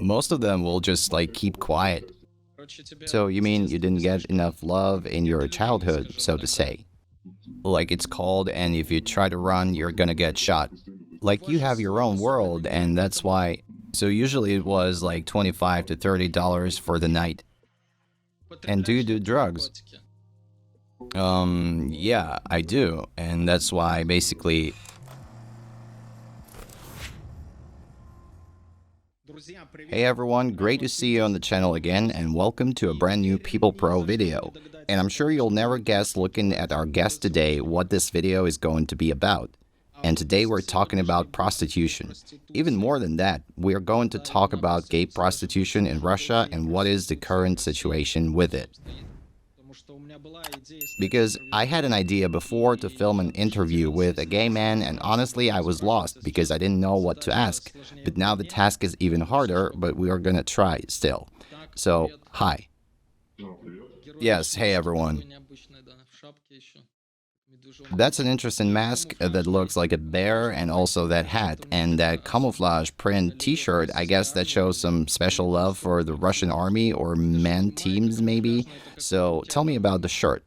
Most of them will just like keep quiet. So you mean you didn't get enough love in your childhood, so to say? Like it's cold, and if you try to run, you're gonna get shot. Like you have your own world, and that's why. So usually it was like $25 to $30 for the night. And do you do drugs? Yeah, I do, and that's why basically. Hey everyone, great to see you on the channel again, and welcome to a brand new People Pro video. And I'm sure you'll never guess, looking at our guest today, what this video is going to be about. And today we're talking about prostitution. Even more than that, we're going to talk about gay prostitution in Russia and what is the current situation with it. Because I had an idea before to film an interview with a gay man, and honestly I was lost because I didn't know what to ask. But now the task is even harder, but we are gonna try still. So, hi. Yes, hey everyone. That's an interesting mask that looks like a bear, and also that hat and that camouflage print t-shirt. I guess that shows some special love for the Russian army or men teams maybe. So tell me about the shirt.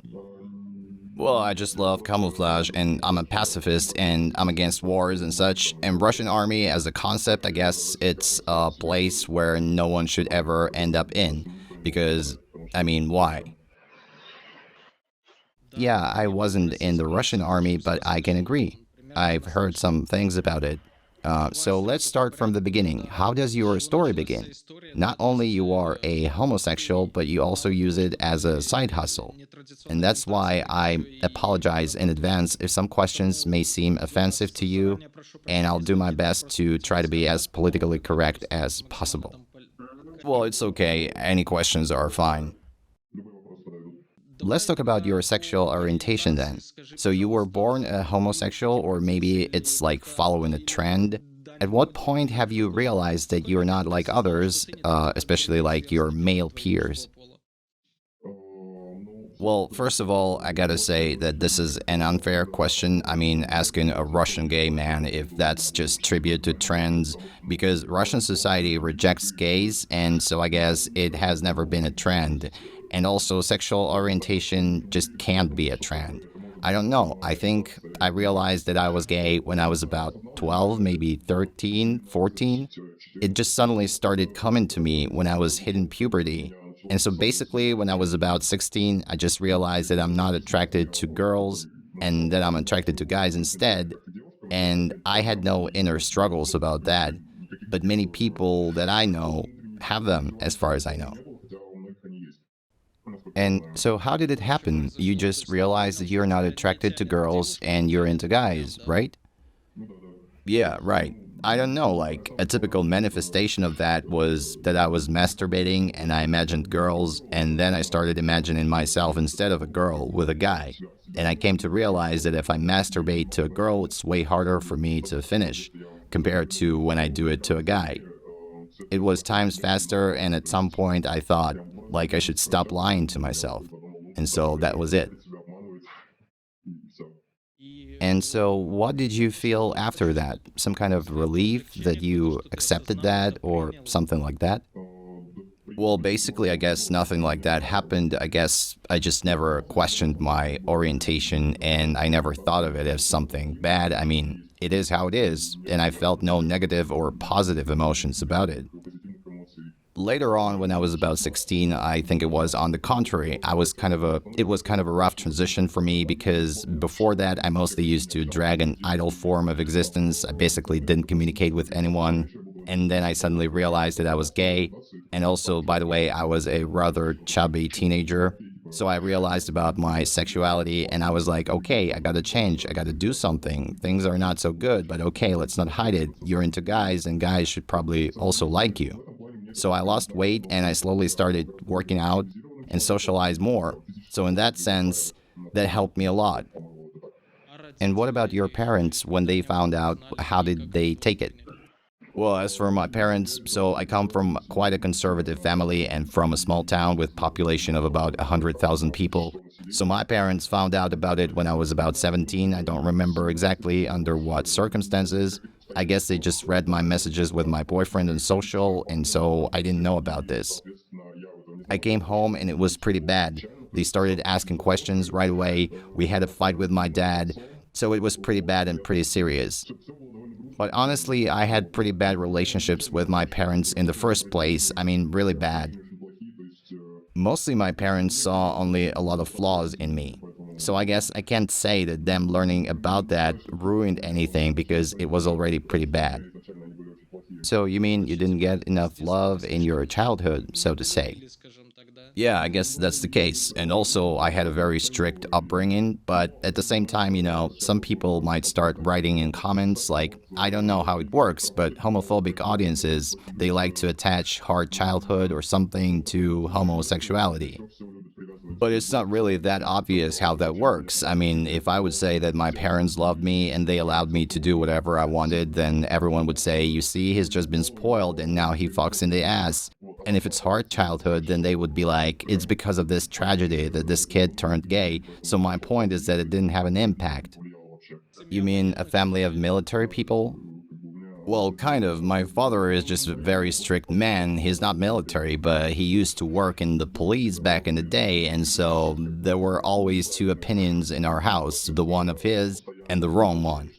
Well, I just love camouflage, and I'm a pacifist, and I'm against wars and such. And Russian army as a concept, I guess it's a place where no one should ever end up in. Because, I mean, why? Yeah, I wasn't in the Russian army, but I can agree. I've heard some things about it. So let's start from the beginning. How does your story begin? Not only you are a homosexual, but you also use it as a side hustle. And that's why I apologize in advance if some questions may seem offensive to you, and I'll do my best to try to be as politically correct as possible. Well, it's okay. Any questions are fine. Let's talk about your sexual orientation then. So you were born a homosexual, or maybe it's like following a trend? At what point have you realized that you're not like others, especially like your male peers? Well, first of all, I gotta say that this is an unfair question. I mean, asking a Russian gay man if that's just tribute to trends, because Russian society rejects gays, and so I guess it has never been a trend. And also, sexual orientation just can't be a trend. I don't know. I think I realized that I was gay when I was about 12, maybe 13, 14. It just suddenly started coming to me when I was hitting puberty. And so basically, when I was about 16, I just realized that I'm not attracted to girls and that I'm attracted to guys instead. And I had no inner struggles about that. But many people that I know have them, as far as I know. And so how did it happen? You just realized that you're not attracted to girls and you're into guys, right? Yeah, right. I don't know, like, a typical manifestation of that was that I was masturbating and I imagined girls, and then I started imagining myself instead of a girl with a guy. And I came to realize that if I masturbate to a girl, it's way harder for me to finish compared to when I do it to a guy. It was times faster, and at some point I thought, like, I should stop lying to myself. And so that was it. And so what did you feel after that? Some kind of relief that you accepted that or something like that? Well, basically, I guess nothing like that happened. I guess I just never questioned my orientation, and I never thought of it as something bad. I mean, it is how it is, and I felt no negative or positive emotions about it. Later on, when I was about 16, I think it was on the contrary. It was kind of a rough transition for me, because before that I mostly used to drag an idle form of existence. I basically didn't communicate with anyone. And then I suddenly realized that I was gay. And also, by the way, I was a rather chubby teenager. So I realized about my sexuality, and I was like, okay, I gotta change. I gotta do something. Things are not so good, but okay, let's not hide it. You're into guys, and guys should probably also like you. So I lost weight, and I slowly started working out and socialize more. So in that sense, that helped me a lot. And what about your parents when they found out? How did they take it? Well, as for my parents, so I come from quite a conservative family and from a small town with population of about 100,000 people. So my parents found out about it when I was about 17. I don't remember exactly under what circumstances, I guess they just read my messages with my boyfriend on social, and so I didn't know about this. I came home and it was pretty bad. They started asking questions right away. We had a fight with my dad, so it was pretty bad and pretty serious. But honestly, I had pretty bad relationships with my parents in the first place. I mean, really bad. Mostly my parents saw only a lot of flaws in me. So I guess I can't say that them learning about that ruined anything because it was already pretty bad. So you mean you didn't get enough love in your childhood, so to say? Yeah, I guess that's the case. And also, I had a very strict upbringing, but at the same time, some people might start writing in comments like, I don't know how it works, but homophobic audiences, they like to attach hard childhood or something to homosexuality. But it's not really that obvious how that works. I mean, if I would say that my parents loved me and they allowed me to do whatever I wanted, then everyone would say, you see, he's just been spoiled and now he fucks in the ass. And if it's hard childhood, then they would be like, it's because of this tragedy that this kid turned gay. So my point is that it didn't have an impact. You mean a family of military people? Well, kind of. My father is just a very strict man. He's not military, but he used to work in the police back in the day, and so there were always two opinions in our house, the one of his and the wrong one.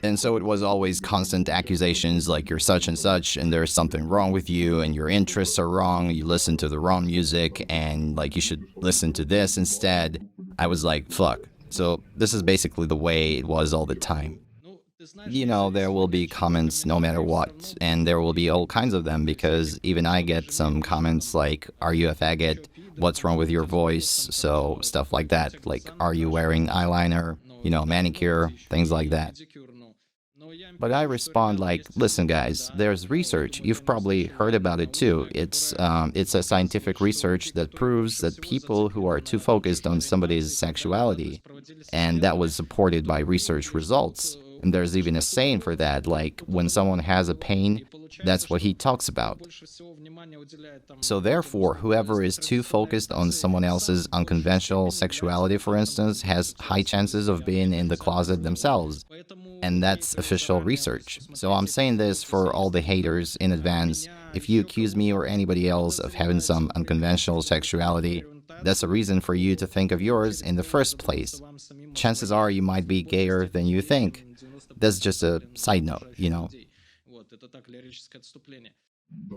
And so it was always constant accusations like you're such and there's something wrong with you and your interests are wrong, you listen to the wrong music and like you should listen to this instead. I was like, fuck. So this is basically the way it was all the time. There will be comments no matter what, and there will be all kinds of them because even I get some comments like, are you a faggot? What's wrong with your voice? So stuff like that, like, are you wearing eyeliner? Manicure, things like that. But I respond like, listen, guys, there's research. You've probably heard about it too. It's a scientific research that proves that people who are too focused on somebody's sexuality, and that was supported by research results. And there's even a saying for that, like when someone has a pain, that's what he talks about. So therefore, whoever is too focused on someone else's unconventional sexuality, for instance, has high chances of being in the closet themselves. And that's official research. So I'm saying this for all the haters in advance. If you accuse me or anybody else of having some unconventional sexuality, that's a reason for you to think of yours in the first place. Chances are you might be gayer than you think. That's just a side note.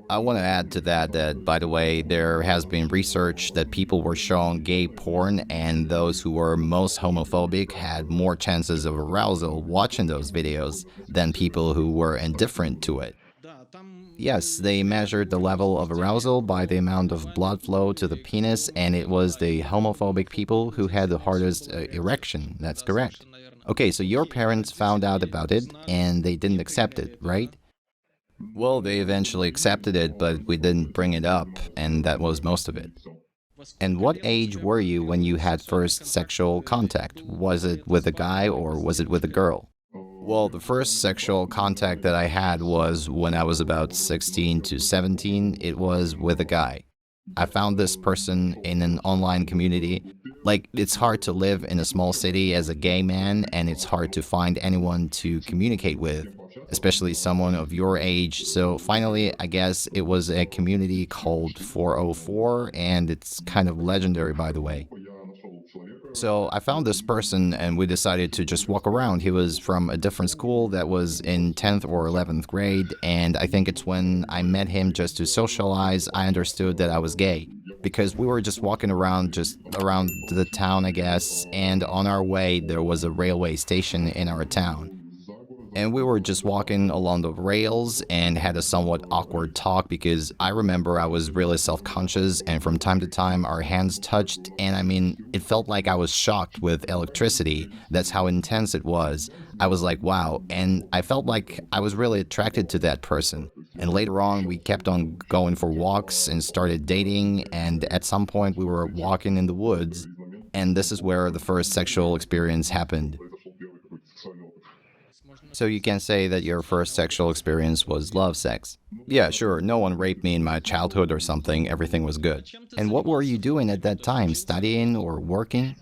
I want to add to that, by the way, there has been research that people were shown gay porn, and those who were most homophobic had more chances of arousal watching those videos than people who were indifferent to it. Yes, they measured the level of arousal by the amount of blood flow to the penis, and it was the homophobic people who had the hardest erection. That's correct. Okay, so your parents found out about it, and they didn't accept it, right? Well, they eventually accepted it, but we didn't bring it up, and that was most of it. And what age were you when you had first sexual contact? Was it with a guy or was it with a girl? Well, the first sexual contact that I had was when I was about 16 to 17. It was with a guy. I found this person in an online community. Like, it's hard to live in a small city as a gay man, and it's hard to find anyone to communicate with, especially someone of your age. So finally, I guess it was a community called 404, and it's kind of legendary, by the way. So I found this person and we decided to just walk around. He was from a different school that was in 10th or 11th grade, and I think it's when I met him just to socialize, I understood that I was gay. Because we were just walking around, just around the town, I guess, and on our way there was a railway station in our town. And we were just walking along the rails and had a somewhat awkward talk because I remember I was really self-conscious and from time to time our hands touched, and I mean, it felt like I was shocked with electricity. That's how intense it was. I was like, wow, and I felt like I was really attracted to that person. And later on, we kept on going for walks and started dating, and at some point we were walking in the woods, and this is where the first sexual experience happened. So you can say that your first sexual experience was love sex. Yeah, sure, no one raped me in my childhood or something, everything was good. And what were you doing at that time, studying or working?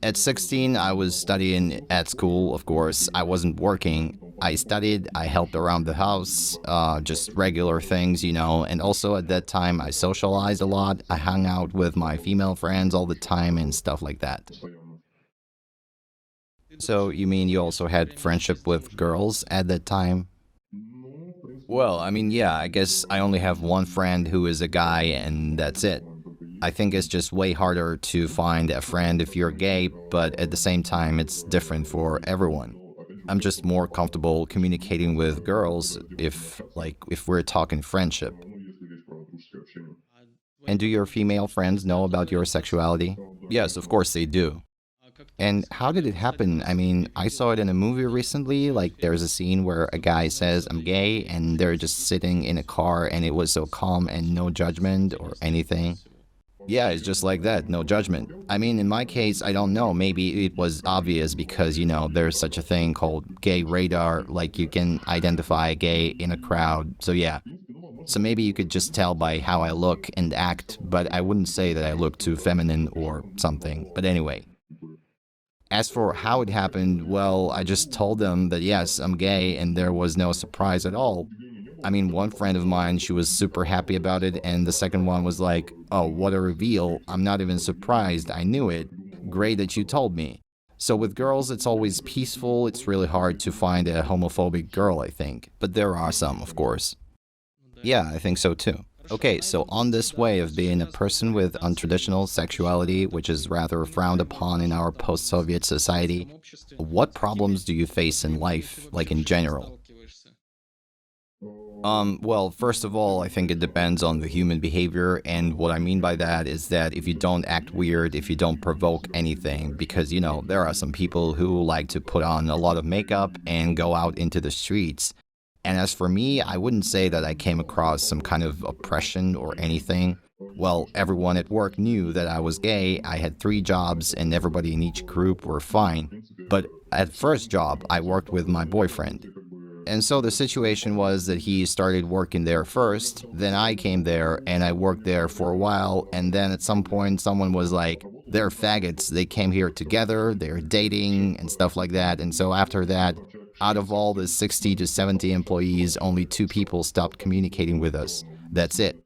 At 16, I was studying at school, of course. I wasn't working. I studied, I helped around the house, just regular things, and also at that time I socialized a lot. I hung out with my female friends all the time and stuff like that. So you mean you also had friendship with girls at that time? Well, I mean, yeah, I guess I only have one friend who is a guy, and that's it. I think it's just way harder to find a friend if you're gay, but at the same time, it's different for everyone. I'm just more comfortable communicating with girls if we're talking friendship. And do your female friends know about your sexuality? Yes, of course they do. And how did it happen? I mean, I saw it in a movie recently. Like, there's a scene where a guy says, I'm gay, and they're just sitting in a car, and it was so calm and no judgment or anything. Yeah, it's just like that, no judgment. I mean, in my case, I don't know. Maybe it was obvious because, there's such a thing called gay radar, like you can identify a gay in a crowd. So, yeah. So maybe you could just tell by how I look and act, but I wouldn't say that I look too feminine or something. But anyway. As for how it happened, well, I just told them that yes, I'm gay, and there was no surprise at all. I mean, one friend of mine, she was super happy about it, and the second one was like, oh, what a reveal. I'm not even surprised. I knew it. Great that you told me. So with girls, it's always peaceful. It's really hard to find a homophobic girl, I think. But there are some, of course. Yeah, I think so too. Okay, so on this way of being a person with untraditional sexuality, which is rather frowned upon in our post-Soviet society, what problems do you face in life, like in general? Well, first of all, I think it depends on the human behavior, and what I mean by that is that if you don't act weird, if you don't provoke anything, because, there are some people who like to put on a lot of makeup and go out into the streets. And as for me, I wouldn't say that I came across some kind of oppression or anything. Well, everyone at work knew that I was gay, I had 3 jobs, and everybody in each group were fine. But at first job, I worked with my boyfriend. And so the situation was that he started working there first, then I came there, and I worked there for a while, and then at some point someone was like, they're faggots, they came here together, they're dating, and stuff like that. And so after that, out of all the 60 to 70 employees, only 2 people stopped communicating with us. That's it.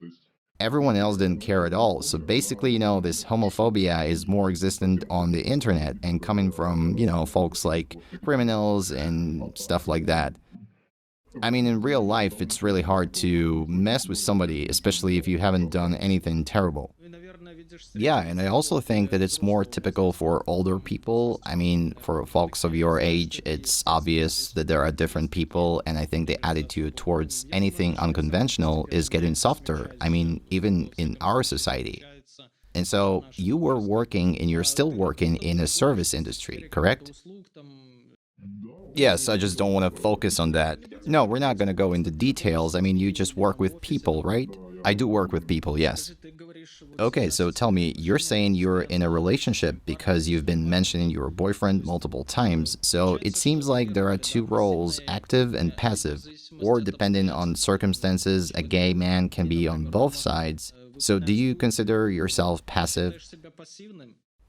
Everyone else didn't care at all. So basically, this homophobia is more existent on the internet and coming from, folks like criminals and stuff like that. I mean, in real life, it's really hard to mess with somebody, especially if you haven't done anything terrible. Yeah, and I also think that it's more typical for older people. I mean, for folks of your age, it's obvious that there are different people, and I think the attitude towards anything unconventional is getting softer. I mean, even in our society. And so you were working and you're still working in a service industry, correct? Yes, I just don't want to focus on that. No, we're not going to go into details. I mean, you just work with people, right? I do work with people, yes. Okay, so tell me, you're saying you're in a relationship because you've been mentioning your boyfriend multiple times, so it seems like there are 2 roles, active and passive, or depending on circumstances, a gay man can be on both sides. So do you consider yourself passive?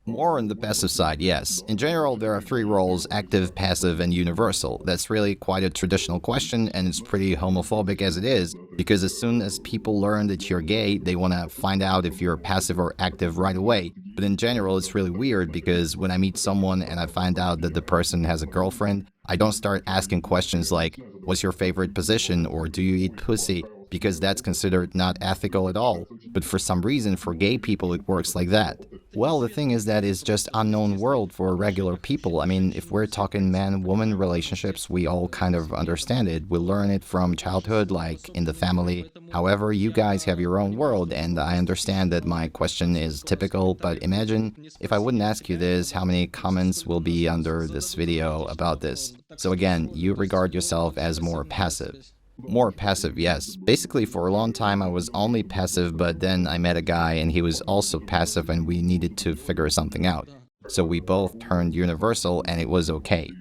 More on the passive side, yes. In general, there are 3 roles, active, passive, and universal. That's really quite a traditional question, and it's pretty homophobic as it is, because as soon as people learn that you're gay, they want to find out if you're passive or active right away. But in general, it's really weird, because when I meet someone and I find out that the person has a girlfriend, I don't start asking questions like, what's your favorite position, or do you eat pussy? Because that's considered not ethical at all. But for some reason, for gay people, it works like that. Well, the thing is that it's just unknown world for regular people. I mean, if we're talking man-woman relationships, we all kind of understand it. We learn it from childhood, like in the family. However, you guys have your own world, and I understand that my question is typical, but imagine if I wouldn't ask you this, how many comments will be under this video about this. So again, you regard yourself as more passive. More passive, yes. Basically, for a long time, I was only passive, but then I met a guy and he was also passive and we needed to figure something out. So we both turned universal and it was okay.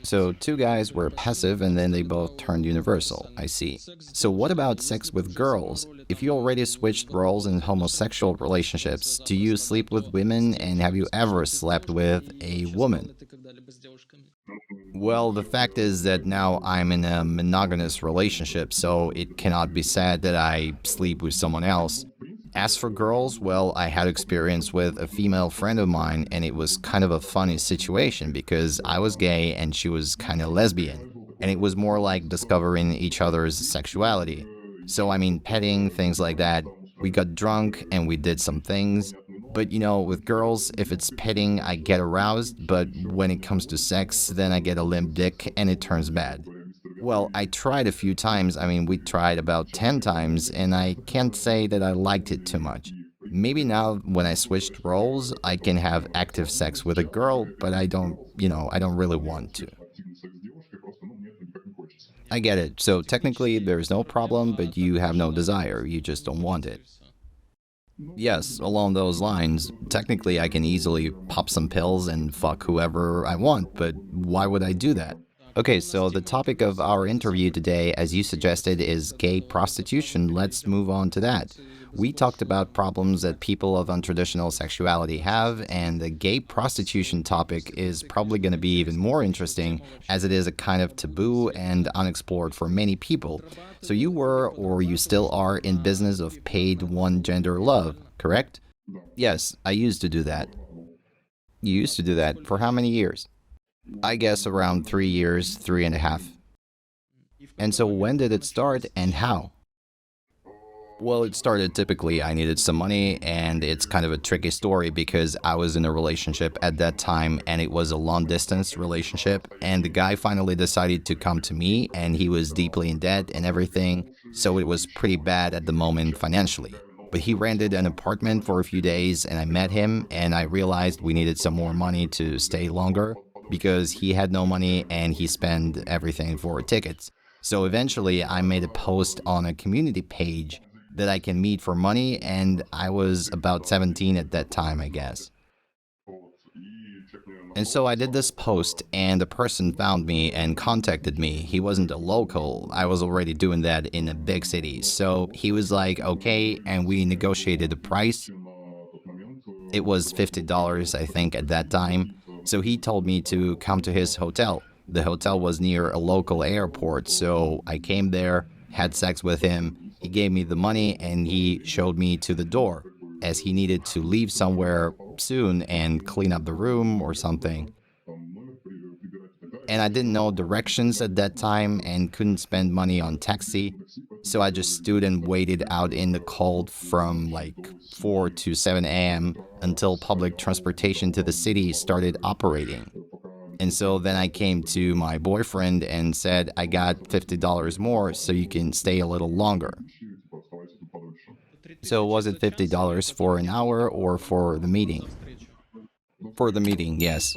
So two guys were passive and then they both turned universal. I see. So what about sex with girls? If you already switched roles in homosexual relationships, do you sleep with women and have you ever slept with a woman? Well, the fact is that now I'm in a monogamous relationship, so it cannot be said that I sleep with someone else. As for girls, well, I had experience with a female friend of mine, and it was kind of a funny situation because I was gay and she was kind of lesbian, and it was more like discovering each other's sexuality. So, I mean, petting, things like that. We got drunk and we did some things. But with girls, if it's petting, I get aroused, but when it comes to sex, then I get a limp dick and it turns bad. Well, I tried a few times. I mean, we tried about 10 times, and I can't say that I liked it too much. Maybe now, when I switched roles, I can have active sex with a girl, but I don't really want to. I get it. So technically, there's no problem, but you have no desire. You just don't want it. Yes, along those lines, technically I can easily pop some pills and fuck whoever I want, but why would I do that? Okay, so the topic of our interview today, as you suggested, is gay prostitution. Let's move on to that. We talked about problems that people of untraditional sexuality have, and the gay prostitution topic is probably going to be even more interesting as it is a kind of taboo and unexplored for many people. So you were, or you still are, in business of paid one gender love, correct? Yes, I used to do that. You used to do that for how many years? I guess around 3 years, three and a half. And so when did it start and how? Well, it started typically, I needed some money, and it's kind of a tricky story because I was in a relationship at that time and it was a long distance relationship. And the guy finally decided to come to me and he was deeply in debt and everything. So it was pretty bad at the moment financially. But he rented an apartment for a few days and I met him and I realized we needed some more money to stay longer because he had no money and he spent everything for tickets. So eventually I made a post on a community page that I can meet for money, and I was about 17 at that time, I guess. And so I did this post, and a person found me and contacted me. He wasn't a local. I was already doing that in a big city. So he was like, okay, and we negotiated the price. It was $50, I think, at that time. So he told me to come to his hotel. The hotel was near a local airport, so I came there, had sex with him. He gave me the money and he showed me to the door, as he needed to leave somewhere soon and clean up the room or something. And I didn't know directions at that time and couldn't spend money on taxi. So I just stood and waited out in the cold from like 4 to 7 a.m. until public transportation to the city started operating. And so then I came to my boyfriend and said, I got $50 more so you can stay a little longer. So was it $50 for an hour or for the meeting? For the meeting, yes.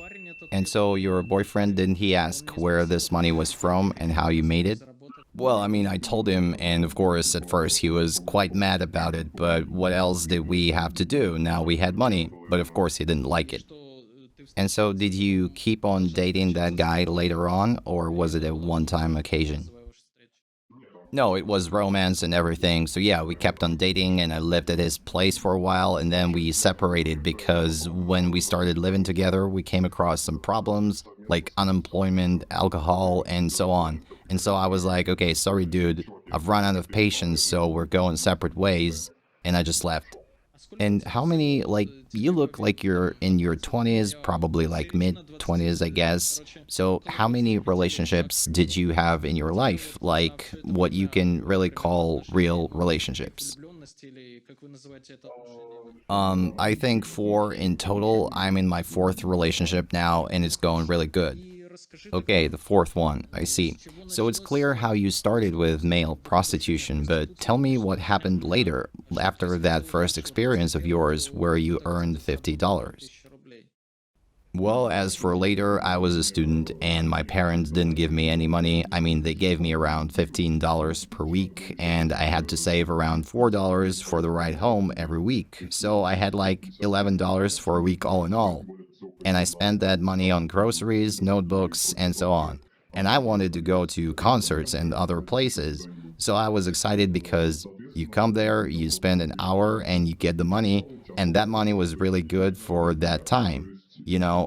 And so your boyfriend, didn't he ask where this money was from and how you made it? Well, I mean, I told him, and of course, at first he was quite mad about it, but what else did we have to do? Now we had money, but of course he didn't like it. And so did you keep on dating that guy later on, or was it a one-time occasion? No, it was romance and everything. So yeah, we kept on dating and I lived at his place for a while and then we separated because when we started living together, we came across some problems like unemployment, alcohol, and so on. And so I was like, okay, sorry, dude, I've run out of patience, so we're going separate ways. And I just left. And how many, like, you look like you're in your 20s, probably like mid 20s, I guess. So, how many relationships did you have in your life? Like, what you can really call real relationships? I think four in total. I'm in my fourth relationship now, and it's going really good. Okay, the fourth one, I see. So it's clear how you started with male prostitution, but tell me what happened later, after that first experience of yours where you earned $50. Well, as for later, I was a student and my parents didn't give me any money. I mean, they gave me around $15 per week, and I had to save around $4 for the ride home every week. So I had like $11 for a week all in all. and I spent that money on groceries, notebooks, and so on. And I wanted to go to concerts and other places. So I was excited because you come there, you spend an hour, and you get the money, and that money was really good for that time.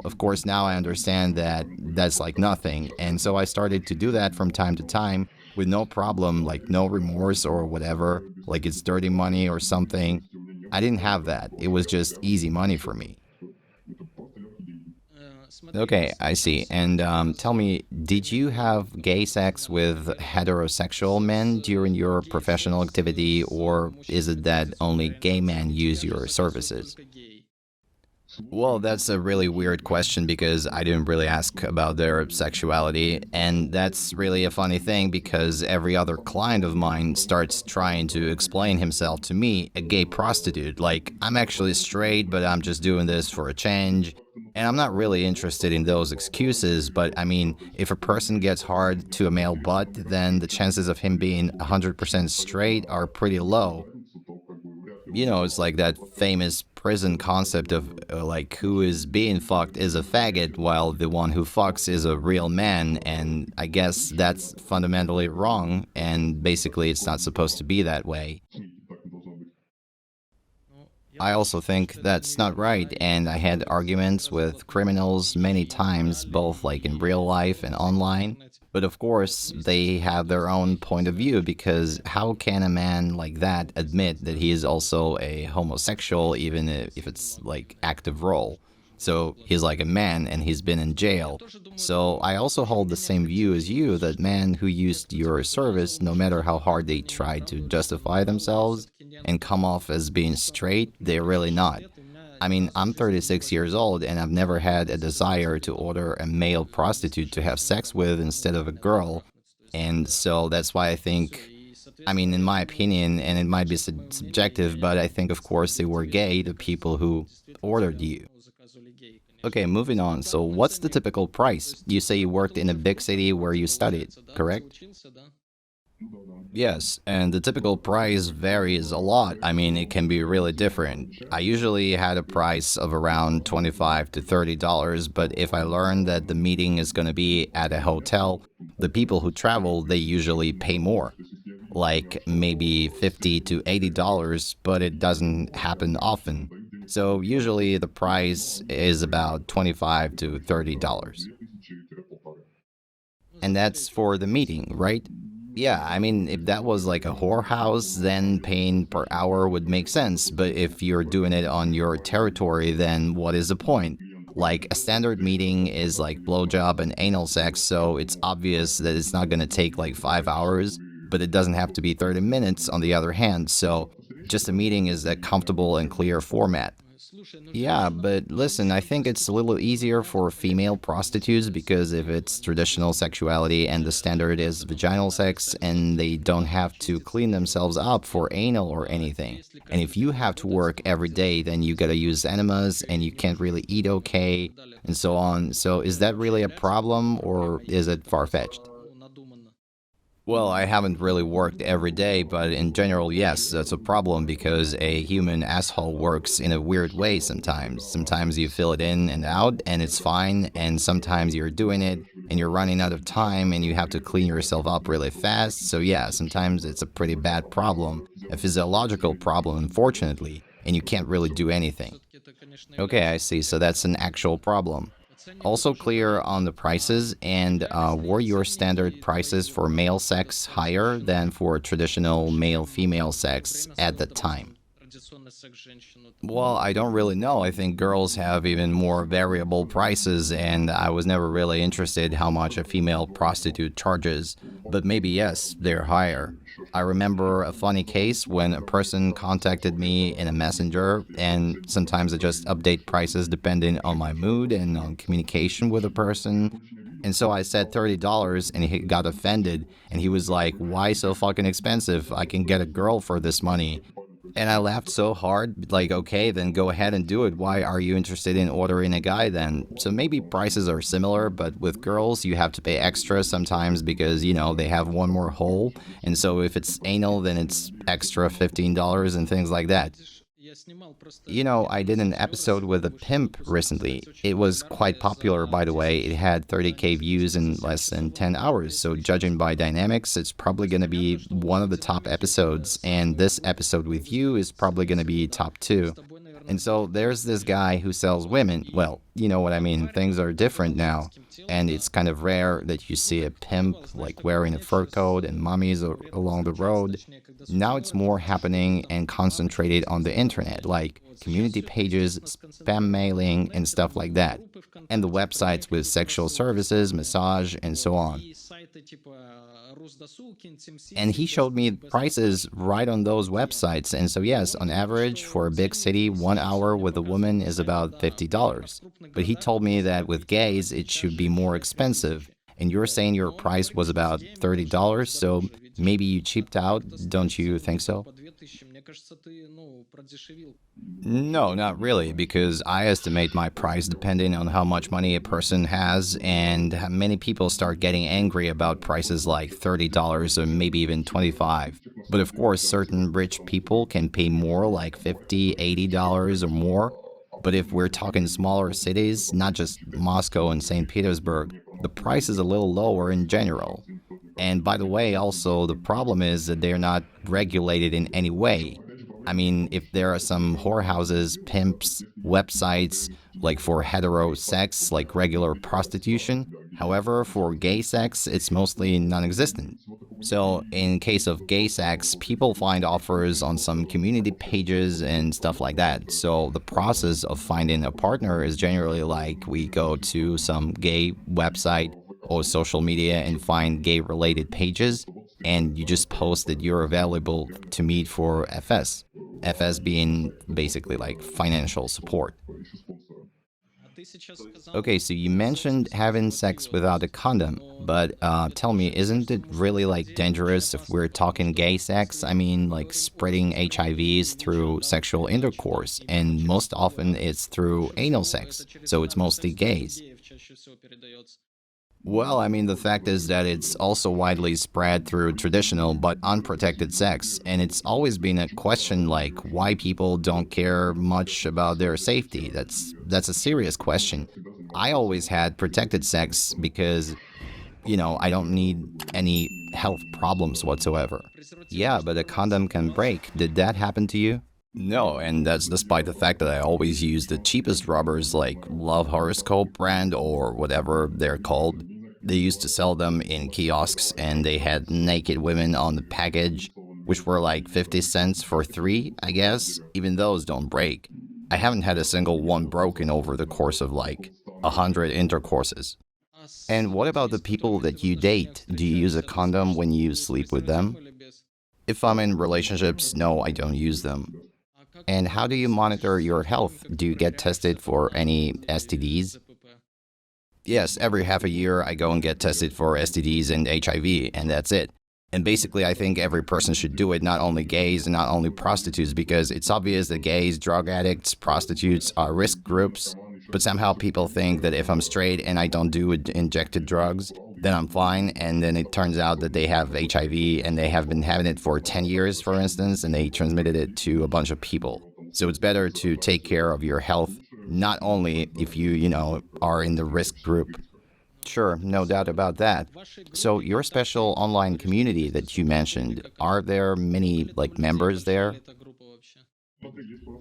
Of course, now I understand that that's like nothing. And so I started to do that from time to time with no problem, like no remorse or whatever, like it's dirty money or something. I didn't have that. It was just easy money for me. Okay, I see. And tell me, did you have gay sex with heterosexual men during your professional activity, or is it that only gay men use your services? Well, that's a really weird question because I didn't really ask about their sexuality. And that's really a funny thing because every other client of mine starts trying to explain himself to me, a gay prostitute. Like, I'm actually straight, but I'm just doing this for a change. And I'm not really interested in those excuses, but I mean, if a person gets hard to a male butt, then the chances of him being 100% straight are pretty low. It's like that famous prison concept of like who is being fucked is a faggot while the one who fucks is a real man. And I guess that's fundamentally wrong. And basically, it's not supposed to be that way. I also think that's not right, and I had arguments with criminals many times, both like in real life and online. But of course, they have their own point of view because how can a man like that admit that he is also a homosexual, even if it's like active role? So he's like a man and he's been in jail. So I also hold the same view as you that men who used your service, no matter how hard they try to justify themselves and come off as being straight, they're really not. I mean, I'm 36 years old and I've never had a desire to order a male prostitute to have sex with instead of a girl. And so that's why I think, I mean, in my opinion, and it might be subjective, but I think, of course, they were gay, the people who ordered you. Okay, moving on. So, what's the typical price? You say you worked in a big city where you studied, correct? Yes, and the typical price varies a lot. I mean, it can be really different. I usually had a price of around $25 to $30, but if I learn that the meeting is going to be at a hotel, the people who travel, they usually pay more, like maybe $50 to $80, but it doesn't happen often. So usually the price is about $25 to $30. And that's for the meeting, right? Yeah, I mean, if that was like a whorehouse, then paying per hour would make sense. But if you're doing it on your territory, then what is the point? Like, a standard meeting is like blowjob and anal sex, so it's obvious that it's not gonna take like 5 hours, but it doesn't have to be 30 minutes on the other hand, so just a meeting is a comfortable and clear format. Yeah, but listen, I think it's a little easier for female prostitutes because if it's traditional sexuality and the standard is vaginal sex and they don't have to clean themselves up for anal or anything. And if you have to work every day, then you gotta use enemas and you can't really eat okay and so on. So is that really a problem or is it far-fetched? Well, I haven't really worked every day, but in general, yes, that's a problem because a human asshole works in a weird way sometimes. Sometimes you fill it in and out and it's fine, and sometimes you're doing it and you're running out of time and you have to clean yourself up really fast. So, yeah, sometimes it's a pretty bad problem, a physiological problem, unfortunately, and you can't really do anything. Okay, I see. So that's an actual problem. Also clear on the prices, and were your standard prices for male sex higher than for traditional male-female sex at the time? Well, I don't really know. I think girls have even more variable prices, and I was never really interested how much a female prostitute charges. But maybe yes, they're higher. I remember a funny case when a person contacted me in a messenger, and sometimes I just update prices depending on my mood and on communication with a person. And so I said $30 and he got offended and he was like, "Why so fucking expensive? I can get a girl for this money." And I laughed so hard, like, okay, then go ahead and do it. Why are you interested in ordering a guy then? So maybe prices are similar, but with girls, you have to pay extra sometimes because, they have one more hole. And so if it's anal, then it's extra $15 and things like that. I did an episode with a pimp recently. It was quite popular, by the way. It had 30K views in less than 10 hours. So, judging by dynamics, it's probably going to be one of the top episodes. And this episode with you is probably going to be top two. And so, there's this guy who sells women. Well, you know what I mean. Things are different now. And it's kind of rare that you see a pimp like wearing a fur coat and mummies along the road. Now it's more happening and concentrated on the internet, like community pages, spam mailing, and stuff like that, and the websites with sexual services, massage, and so on. And he showed me prices right on those websites. And so, yes, on average, for a big city, 1 hour with a woman is about $50. But he told me that with gays, it should be more expensive. And you're saying your price was about $30, so maybe you cheaped out, don't you think so? No, not really, because I estimate my price depending on how much money a person has, and many people start getting angry about prices like $30 or maybe even 25. But of course, certain rich people can pay more, like $50, $80 or more. But if we're talking smaller cities, not just Moscow and St. Petersburg, the price is a little lower in general. And by the way, also, the problem is that they're not regulated in any way. I mean, if there are some whorehouses, pimps, websites, like for hetero sex, like regular prostitution. However, for gay sex, it's mostly non-existent. So, in case of gay sex, people find offers on some community pages and stuff like that. So, the process of finding a partner is generally like we go to some gay website or social media and find gay related pages, and you just post that you're available to meet for FS. FS being basically like financial support. Okay, so you mentioned having sex without a condom, but tell me, isn't it really like dangerous if we're talking gay sex? I mean, like spreading HIVs through sexual intercourse, and most often it's through anal sex, so it's mostly gays. Well, I mean, the fact is that it's also widely spread through traditional but unprotected sex, and it's always been a question like why people don't care much about their safety. That's a serious question. I always had protected sex because, I don't need any health problems whatsoever. Yeah, but a condom can break. Did that happen to you? No, and that's despite the fact that I always use the cheapest rubbers like Love Horoscope brand or whatever they're called. They used to sell them in kiosks and they had naked women on the package, which were like 50 cents for three, I guess. Even those don't break. I haven't had a single one broken over the course of like 100 intercourses. And what about the people that you date? Do you use a condom when you sleep with them? If I'm in relationships, no, I don't use them. And how do you monitor your health? Do you get tested for any STDs? Yes, every half a year I go and get tested for STDs and HIV, and that's it. And basically, I think every person should do it, not only gays and not only prostitutes, because it's obvious that gays, drug addicts, prostitutes are risk groups. But somehow people think that if I'm straight and I don't do injected drugs, then I'm fine. And then it turns out that they have HIV and they have been having it for 10 years, for instance, and they transmitted it to a bunch of people. So it's better to take care of your health, not only if you are in the risk group. Sure, no doubt about that. So your special online community that you mentioned, are there many like members there?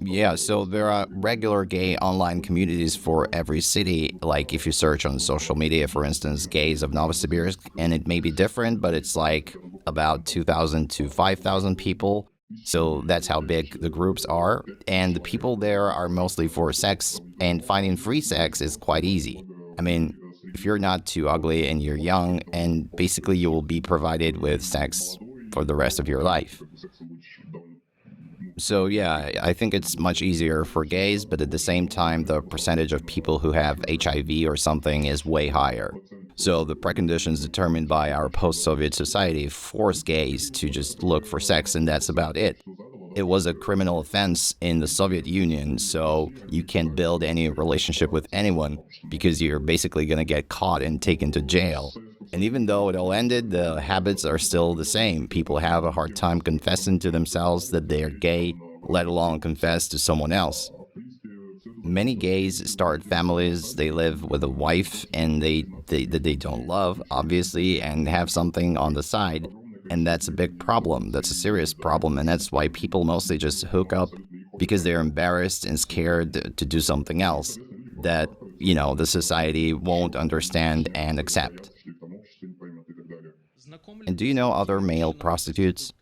Yeah, so there are regular gay online communities for every city. Like if you search on social media, for instance, gays of Novosibirsk, and it may be different, but it's like about 2,000 to 5,000 people. So that's how big the groups are. And the people there are mostly for sex, and finding free sex is quite easy. I mean, if you're not too ugly and you're young, and basically you will be provided with sex for the rest of your life. So yeah, I think it's much easier for gays, but at the same time, the percentage of people who have HIV or something is way higher. So the preconditions determined by our post-Soviet society force gays to just look for sex, and that's about it. It was a criminal offense in the Soviet Union, so you can't build any relationship with anyone because you're basically going to get caught and taken to jail. And even though it all ended, the habits are still the same. People have a hard time confessing to themselves that they're gay, let alone confess to someone else. Many gays start families, they live with a wife and that they don't love, obviously, and have something on the side. And that's a big problem. That's a serious problem. And that's why people mostly just hook up because they're embarrassed and scared to do something else that, the society won't understand and accept. And do you know other male prostitutes?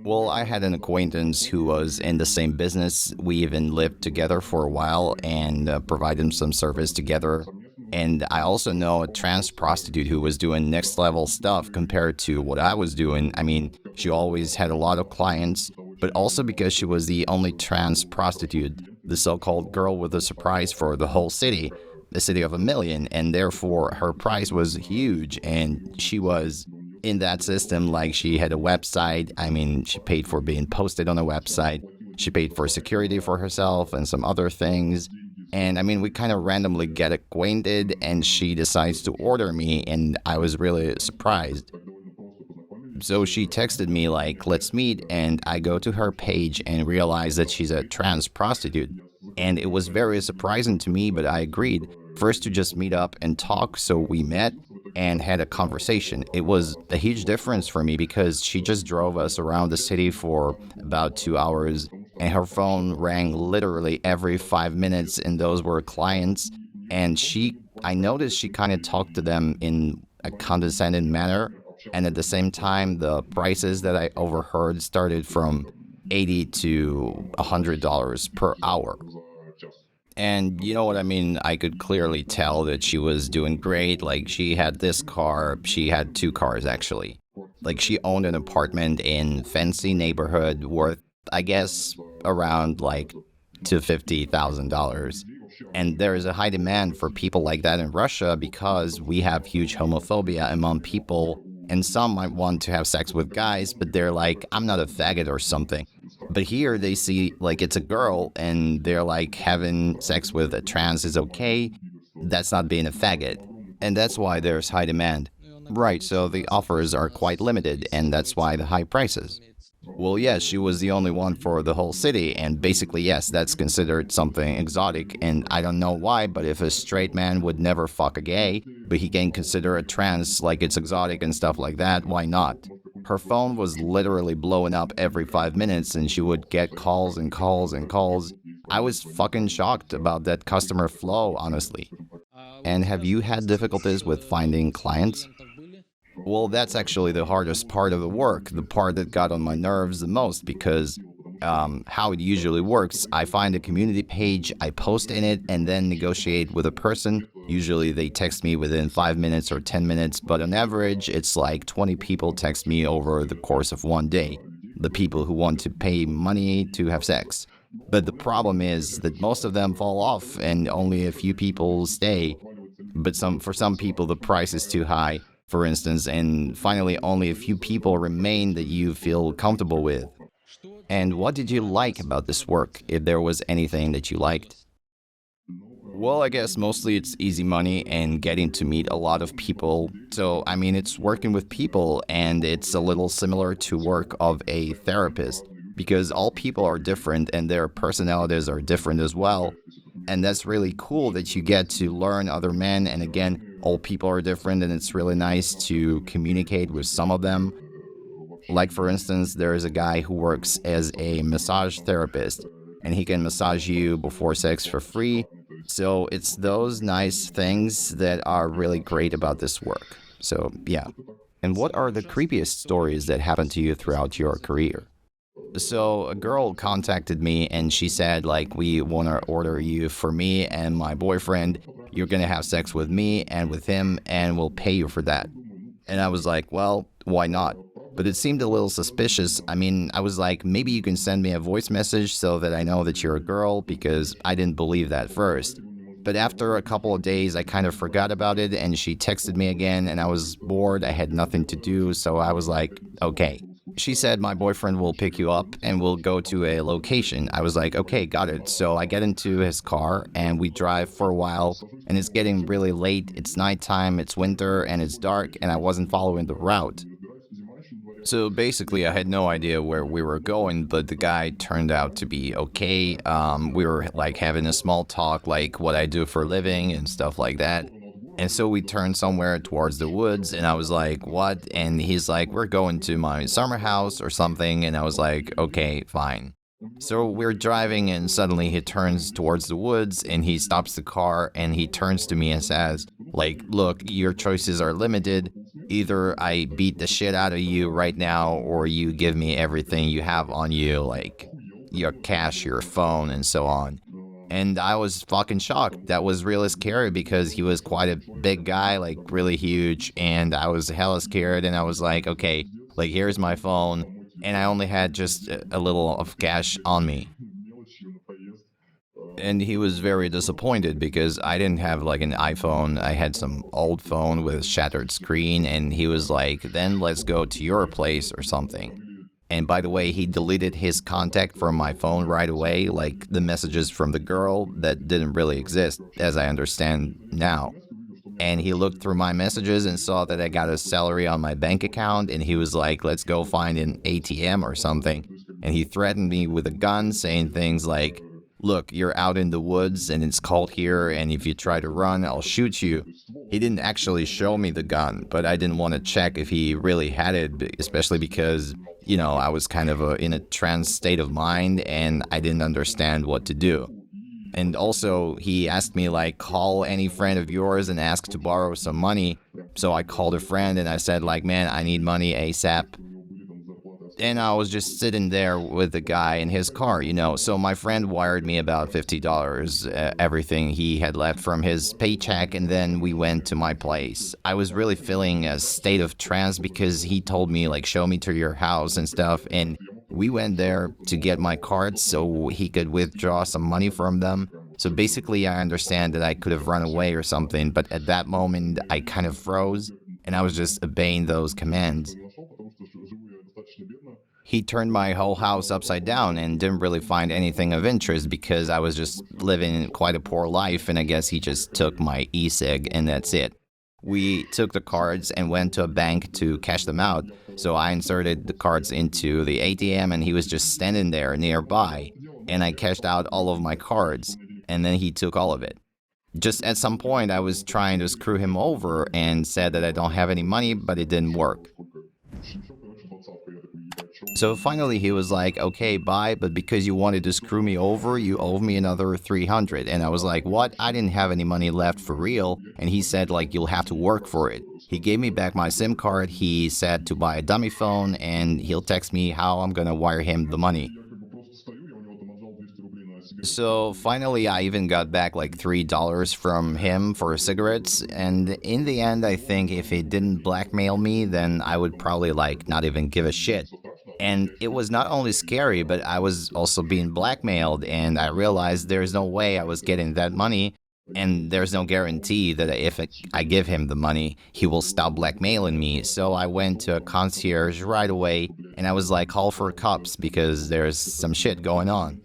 Well, I had an acquaintance who was in the same business. We even lived together for a while and provided some service together. And I also know a trans prostitute who was doing next level stuff compared to what I was doing. I mean, she always had a lot of clients, but also because she was the only trans prostitute, the so-called girl with a surprise for the whole city, the city of a million, and therefore her price was huge, and she was in that system. Like, she had a website. I mean, she paid for being posted on a website. She paid for security for herself and some other things. And I mean, we kind of randomly get acquainted, and she decides to order me, and I was really surprised. So she texted me like, let's meet, and I go to her page and realize that she's a trans prostitute. And it was very surprising to me, but I agreed. First to just meet up and talk, so we met and had a conversation. It was a huge difference for me because she just drove us around the city for about 2 hours, and her phone rang literally every 5 minutes, and those were clients. And I noticed she kind of talked to them in a condescending manner, and at the same time, the prices that I overheard started from $80 to $100 per hour. And you know what I mean? I could clearly tell that she was doing great. Like, she had this car, she had two cars actually. Like, she owned an apartment in fancy neighborhood worth, I guess, around like $250,000. And there is a high demand for people like that in Russia because we have huge homophobia among people. And some might want to have sex with guys, but they're like, I'm not a faggot or something. But here they see like it's a girl and they're like, having sex with a trans is okay. That's not being a faggot. And that's why there's high demand. Right, so the offers are quite limited, and that's why the high prices. Well, yes, she was the only one for the whole city, and basically, yes, that's considered something exotic, and I don't know why, but if a straight man would never fuck a gay, but he can consider a trans like it's exotic and stuff like that, why not? Her phone was literally blowing up every 5 minutes, and she would get calls and calls and calls. I was fucking shocked about that customer flow, honestly. And have you had difficulties with finding clients? Well, that's actually the hardest part of the work, the part that got on my nerves the most, because how it usually works, I find a community page, I post in it, and then negotiate with a person. Usually they text me within 5 minutes or 10 minutes, but on average, it's like 20 people text me over the course of one day, the people who want to pay money to have sex. But the problem is that most of them fall off, and only a few people stay. But for some people, the price is too high, for instance, and finally only a few people remain that you feel comfortable with. And what did you like about this work, if there was anything that you liked? Well, I guess mostly it's easy money and getting to meet a lot of people. So, I mean, it's working with people, and it's a little similar to work of a therapist, because all people are different and their personalities are different as well. And that's really cool that you get to learn other men, and again, all people are different, and it's really nice to communicate with some of them. Like, for instance, there is a guy who works as a massage therapist, and he can massage you before sex for free. So it's those nice things that are really great about this work. So, yeah. And what are the creepiest stories that happened to you throughout your career? So a girl contacted me and she said, like, we want to order you for me and my boyfriend. You're going to have sex with me and with him, and we'll pay you for that. And I was like, well, why not? But it seemed a little suspicious. I mean, I was like, maybe you can send me a voice message so that I know that you're a girl, because I didn't believe that first. But after a couple of days, I kind of forgot about it, and she texted me again, and I was bored. I had nothing to do, so I was like, okay. She said my boyfriend will pick you up and we'll go to a location. I was like, okay, got it. So I get into his car and we drive for a while, and it's getting really late. It's nighttime, it's winter, and it's dark, and I wasn't following the route. So basically, I had no idea where we were going, but the guy turned out to be okay. We were like having a small talk, like what I do for a living and stuff like that. And so we turned somewhere towards the woods, and I was like, what? And he's like, we're going to my summer house or something. And I was like, okay, fine. So we're driving, and suddenly he turns towards the woods and he stops the car and he turns to me and says, like, look, your choices are limited. Either I beat the shit out of you right now, or you give me everything you have on you, like your cash, your phone, and so on. And I was fucking shocked. That was really scary because he was quite a big guy, like really huge. And I was hella scared. And I was like, okay, like here's my phone. And I only had just a little of cash on me. And he was very disappointed because I didn't have like an iPhone. I had some old phone with a shattered screen. And he was like, then let's go to your place or something. And by the way, he deleted his contact from my phone right away, like the messages from the girl that didn't really exist, as I understand now. And he looked through my messages and saw that I got a salary on my bank account, and he was like, let's go find an ATM or something. And he threatened me with a gun, saying things like, look, you're out in the woods and it's cold here, and if you try to run, I'll shoot you. He didn't actually show me the gun, but I didn't want to check if he really had it, especially because, I was kind of in a trance state of mind and I didn't understand what to do. And also, he asked me, like, call any friend of yours and ask to borrow some money. So I called a friend and I said, like, man, I need money ASAP. And I was just sitting there with the guy in his car, So my friend wired me about $50, everything he had left from his paycheck, and then we went to my place. I was really feeling a state of trance because he told me, like, show me to your house and stuff, and we went there to get my cards so he could withdraw some money from them. So basically, I understand that I could have run away or something, but at that moment, I kind of froze, and I was just obeying those commands. He turned my whole house upside down and didn't really find anything of interest because I was just living quite a poor life, and I guess he just took my e-cig and that's it. We took the cards and went to a bank to cash them out, so I inserted the cards into the ATM and he was just standing there nearby, and I cashed out all of my cards, and then he took all of it. Just at some point I was trying to screw him over and said that I don't have any money, but it didn't work. So finally he was like, okay, bye, but because you wanted to screw me over, you owe me another 300. And I was like, what? I didn't have any money left for real. And he said, like, you'll have to work for it. He gave me back my SIM card. He said to buy a dummy phone and he'll text me how I'm gonna wire him the money. So finally, I even got back like $3 from him for cigarettes. And in the end, I think if he didn't blackmail me, then I would probably like not even give a shit. And it was not only scary, but I was also being blackmailed. And I realized there's no way I was getting that money. And there's no guarantee that if I give him the money, he will stop blackmailing me. So I went to a concierge right away. And I was like, call for cops because there's some shit going on.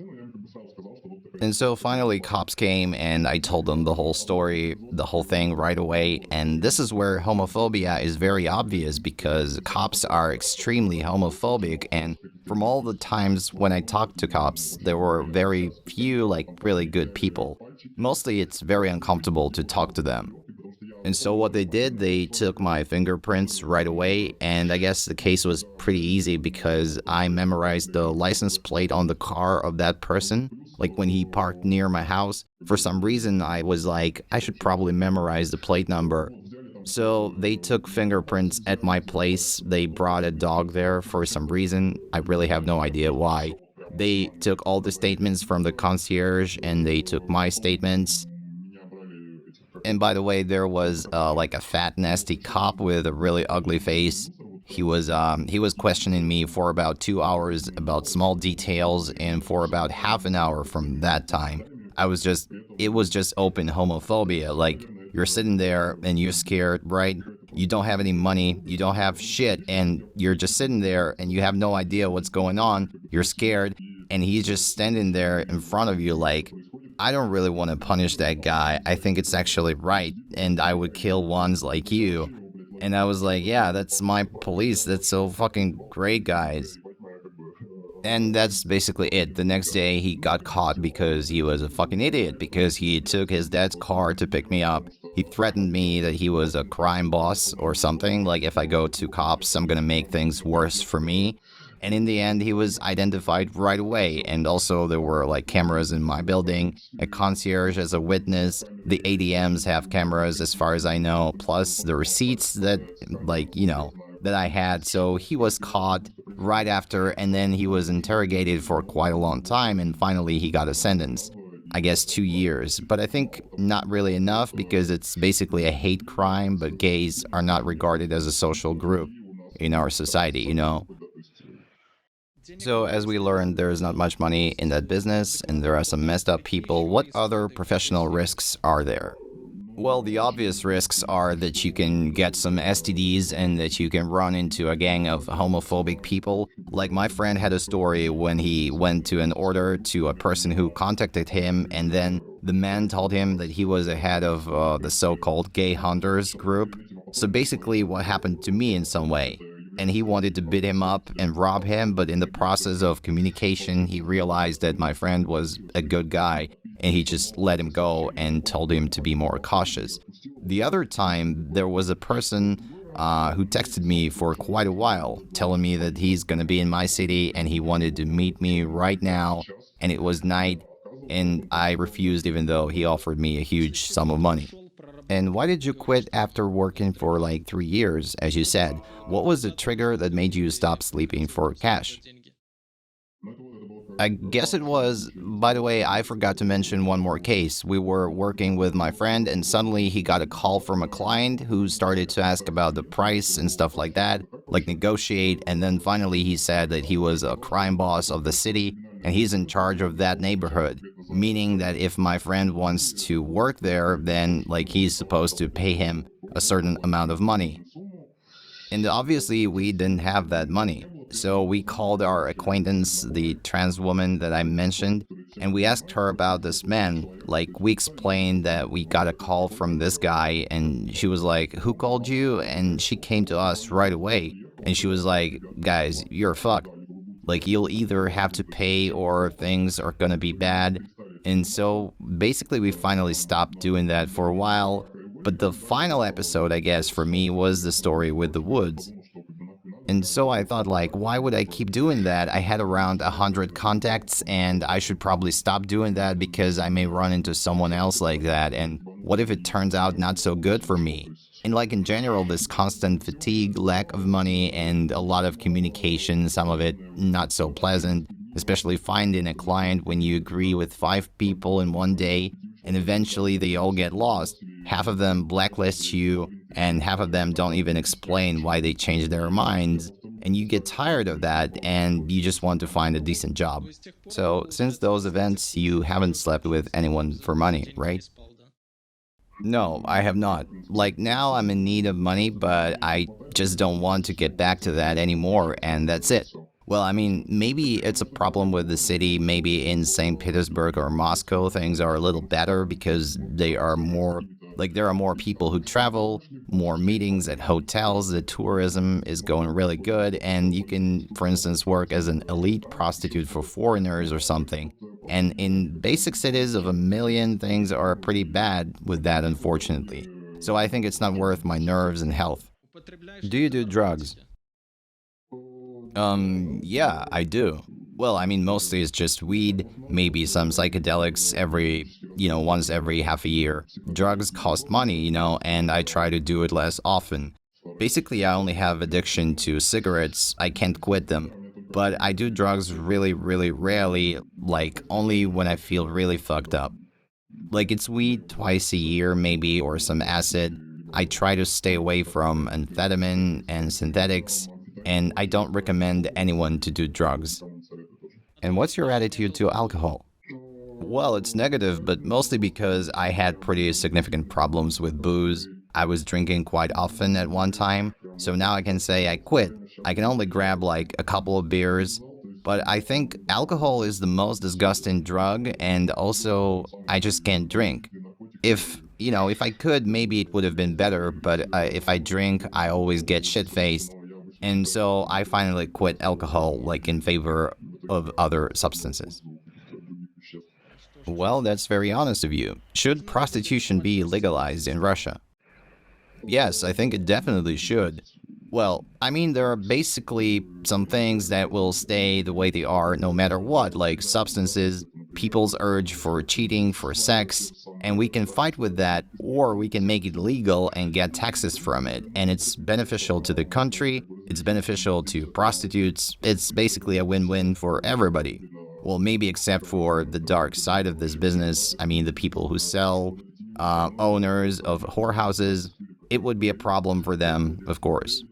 And so finally cops came and I told them the whole story, the whole thing right away. And this is where homophobia is very obvious because cops are extremely homophobic. And from all the times when I talked to cops, there were very few like really good people. Mostly it's very uncomfortable to talk to them. And so what they did, they took my fingerprints right away, and I guess the case was pretty easy because I memorized the license plate on the car of that person. Like when he parked near my house, for some reason I was like, I should probably memorize the plate number. So they took fingerprints at my place. They brought a dog there for some reason. I really have no idea why. They took all the statements from the concierge and they took my statements. And by the way, there was like a fat, nasty cop with a really ugly face. He was questioning me for about 2 hours about small details, and for about half an hour from that time, it was just open homophobia. Like, you're sitting there and you're scared, right? You don't have any money, you don't have shit, and you're just sitting there and you have no idea what's going on. You're scared, and he's just standing there in front of you like, I don't really want to punish that guy. I think it's actually right, and I would kill ones like you. And I was like, yeah, that's my police. That's so fucking great, guys. And that's basically it. The next day, he got caught because he was a fucking idiot, because he took his dad's car to pick me up. He threatened me that he was a crime boss or something, like if I go to cops, I'm gonna make things worse for me. And in the end, he was identified right away. And also, there were like cameras in my building, a concierge as a witness. The ADMs have cameras, as far as I know, plus the receipts that, that I had. So he was caught right after, and then he was interrogated for quite a long time, and finally he got a sentence. I guess 2 years, but I think not really enough because it's basically a hate crime, but gays are not regarded as a social group in our society. So, as we learned, there is not much money in that business, and there are some messed up people. What other professional risks are there? Well, the obvious risks are that you can get some STDs and that you can run into a gang of homophobic people. Like my friend had a story when he went to an order to a person who contacted him, and then the man told him that he was a head of the so-called gay hunters group. So basically what happened to me in some way. And he wanted to beat him up and rob him, but in the process of communication, he realized that my friend was a good guy, and he just let him go and told him to be more cautious. The other time, there was a person who texted me for quite a while, telling me that he's gonna be in my city and he wanted to meet me right now, and it was night, and I refused even though he offered me a huge sum of money. And why did you quit after working for like 3 years, as you said? What was the trigger that made you stop sleeping for cash? I guess it was, by the way, I forgot to mention one more case. We were working with my friend, and suddenly he got a call from a client who started to ask about the price and stuff like that, like negotiate, and then finally he said that he was a crime boss of the city and he's in charge of that neighborhood, meaning that if my friend wants to work there, then like he's supposed to pay him a certain amount of money. And obviously, we didn't have that money. So we called our acquaintance, the trans woman that I mentioned, and we asked her about this man. Like, we explained that we got a call from this guy, and she was like, "Who called you?" And she came to us right away. And she was like, "Guys, you're fucked. Like, you'll either have to pay or things are gonna be bad." And so basically, we finally stopped doing that for a while. But the final episode, I guess, for me was the story with the woods. And so I thought, like, why would I keep doing that? I had around 100 contacts, and I should probably stop doing that because I may run into someone else like that. And what if it turns out not so good for me? And like in general, this constant fatigue, lack of money, and a lot of communication, some of it not so pleasant, especially finding a client when you agree with 5 people in one day, and eventually they all get lost. Half of them blacklist you, and half of them don't even explain why they changed their minds. And you get tired of that, and you just want to find a decent job. So, since those events, you haven't slept with anyone for money, right? No, I have not. Like now, I'm in need of money, but I just don't want to get back to that anymore, and that's it. Well, I mean, maybe it's a problem with the city. Maybe in St. Petersburg or Moscow, things are a little better because there are more people who travel, more meetings at hotels, the tourism is going really good, and you can, for instance, work as an elite prostitute for foreigners or something. And in basic cities of a million, things are pretty bad with that, unfortunately. So I think it's not worth my nerves and health. Do you do drugs? Yeah, I do. Well, I mean, mostly it's just weed, maybe some psychedelics once every half a year. Drugs cost money, and I try to do it less often. Basically, I only have addiction to cigarettes. I can't quit them. But I do drugs really, really rarely, like only when I feel really fucked up. Like it's weed twice a year, maybe, or some acid. I try to stay away from amphetamine and synthetics, and I don't recommend anyone to do drugs. And what's your attitude to alcohol? Well, it's negative, but mostly because I had pretty significant problems with booze. I was drinking quite often at one time, so now I can say I quit. I can only grab like a couple of beers, but I think alcohol is the most disgusting drug, and also I just can't drink. If if I could, maybe it would have been better, but if I drink, I always get shit-faced. And so I finally quit alcohol, like in favor of other substances. Well, that's very honest of you. Should prostitution be legalized in Russia? Yes, I think it definitely should. Well, I mean, there are basically some things that will stay the way they are no matter what, like substances, people's urge for cheating, for sex, and we can fight with that, or we can make it legal and get taxes from it. And it's beneficial to the country, it's beneficial to prostitutes, it's basically a win-win for everybody. Well, maybe except for the dark side of this business. I mean, the people who sell, owners of whorehouses, it would be a problem for them, of course.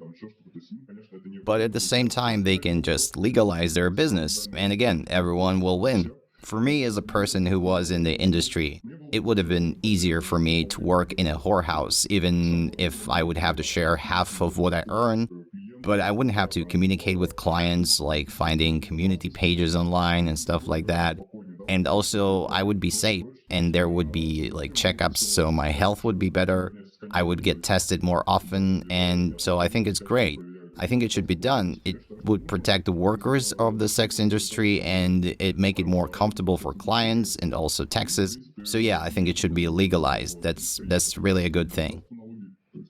But at the same time, they can just legalize their business, and again, everyone will win. For me, as a person who was in the industry, it would have been easier for me to work in a whorehouse, even if I would have to share half of what I earn. But I wouldn't have to communicate with clients, like finding community pages online and stuff like that. And also, I would be safe, and there would be like checkups, so my health would be better. I would get tested more often, and so I think it's great. I think it should be done. It would protect the workers of the sex industry and it make it more comfortable for clients and also taxes. So yeah, I think it should be legalized. That's really a good thing.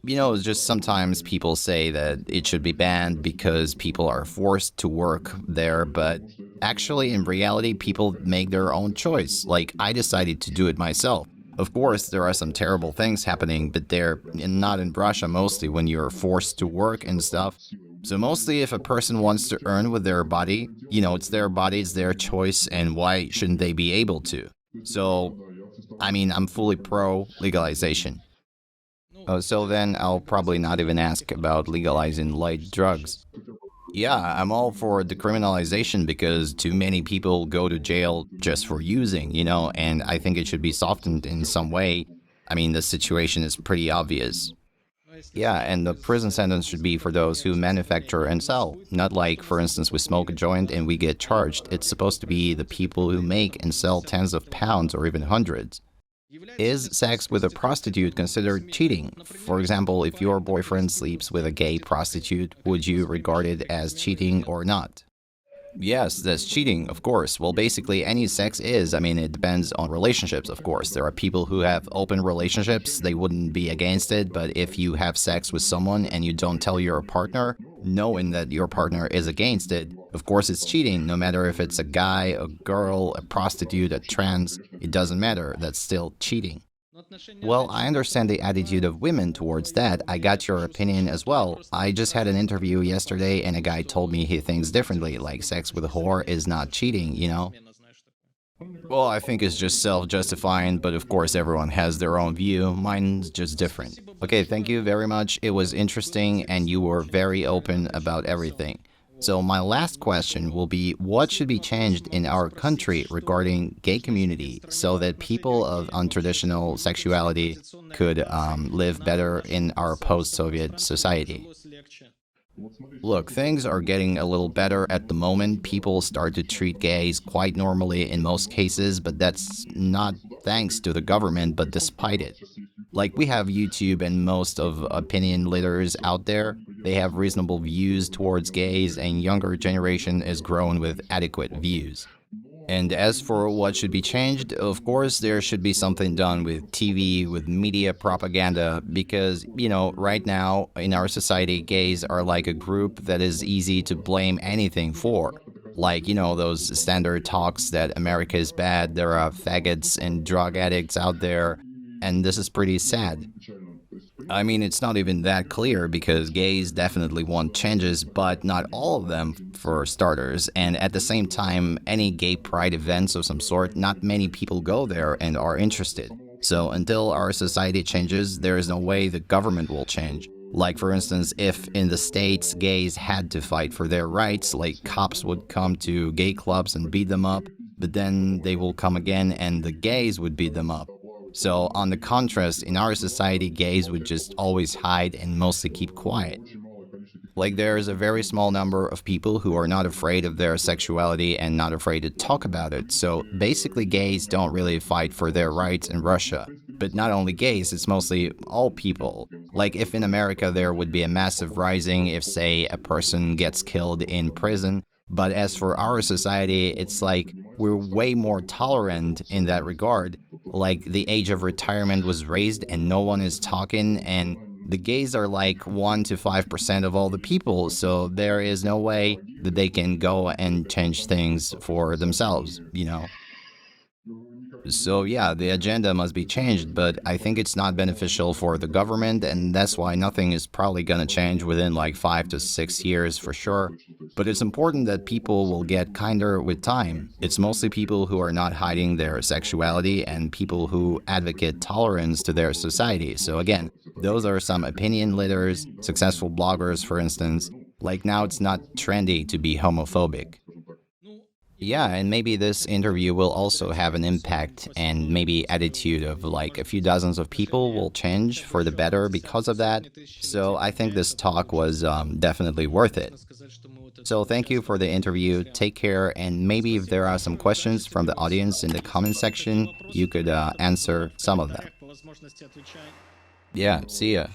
It's just sometimes people say that it should be banned because people are forced to work there, but actually in reality people make their own choice. Like I decided to do it myself. Of course, there are some terrible things happening, but they're not in Russia mostly when you're forced to work and stuff. So mostly if a person wants to earn with their body, it's their body, it's their choice, and why shouldn't they be able to? So, I mean, I'm fully pro legalization. So then I'll probably not even ask about legalizing light drugs. Yeah, I'm all for decriminalization because too many people go to jail just for using, and I think it should be softened in some way. I mean, the situation is pretty obvious. Yeah, and the prison sentence should be for those who manufacture and sell. Not like, for instance, we smoke a joint and we get charged. It's supposed to be the people who make and sell tens of pounds or even hundreds. Is sex with a prostitute considered cheating? For example, if your boyfriend sleeps with a gay prostitute, would you regard it as cheating or not? Yes, that's cheating, of course. Well, basically, any sex is. I mean, it depends on relationships, of course. There are people who have open relationships, they wouldn't be against it, but if you have sex with someone and you don't tell your partner, knowing that your partner is against it, of course it's cheating, no matter if it's a guy, a girl, a prostitute, a trans, it doesn't matter, that's still cheating. Well, I understand the attitude of women towards that. I got your opinion as well. I just had an interview yesterday and a guy told me he thinks differently, like sex with a whore is not cheating. Well, I think it's just self-justifying, but of course everyone has their own view. Mine's just different. Okay, thank you very much. It was interesting and you were very open about everything. So my last question will be, what should be changed in our country regarding gay community so that people of untraditional sexuality could live better in our post-Soviet society? Look, things are getting a little better at the moment. People start to treat gays quite normally in most cases, but that's not thanks to the government, but despite it. Like, we have YouTube and most of opinion leaders out there. They have reasonable views towards gays, and younger generation is grown with adequate views. And as for what should be changed, of course, there should be something done with TV, with media propaganda, because, right now in our society, gays are like a group that is easy to blame anything for. Like, those standard talks that America is bad, there are faggots and drug addicts out there, and this is pretty sad. I mean, it's not even that clear because gays definitely want changes, but not all of them for starters. And at the same time, any gay pride events of some sort, not many people go there and are interested. So until our society changes, there is no way the government will change. Like, for instance, if in the States gays had to fight for their rights, like cops would come to gay clubs and beat them up, but then they will come again and the gays would beat them up. So, on the contrast, in our society, gays would just always hide and mostly keep quiet. Like, there's a very small number of people who are not afraid of their sexuality and not afraid to talk about it. So, basically, gays don't really fight for their rights in Russia. But not only gays, it's mostly all people. Like if in America there would be a massive rising if, say, a person gets killed in prison. But as for our society, it's like we're way more tolerant in that regard. Like the age of retirement was raised and no one is talking, and the gays are like 1 to 5% of all the people, so there is no way that they can go and change things for themselves. So yeah, the agenda must be changed, but I think it's not beneficial for the government, and that's why nothing is probably gonna change within like 5 to 6 years for sure. But it's important that people will get kinder with time. It's mostly people who are not hiding their sexuality and people who advocate tolerance to their society. So again, those are some opinion leaders, successful bloggers, for instance. Like now it's not trendy to be homophobic. Yeah, and maybe this interview will also have an impact, and maybe attitude of like a few dozens of people will change for the better because of that. So I think this talk was definitely worth it. So thank you for the interview. Take care, and maybe if there are some questions from the audience in the comment section, you could answer some of them. Yeah, see ya.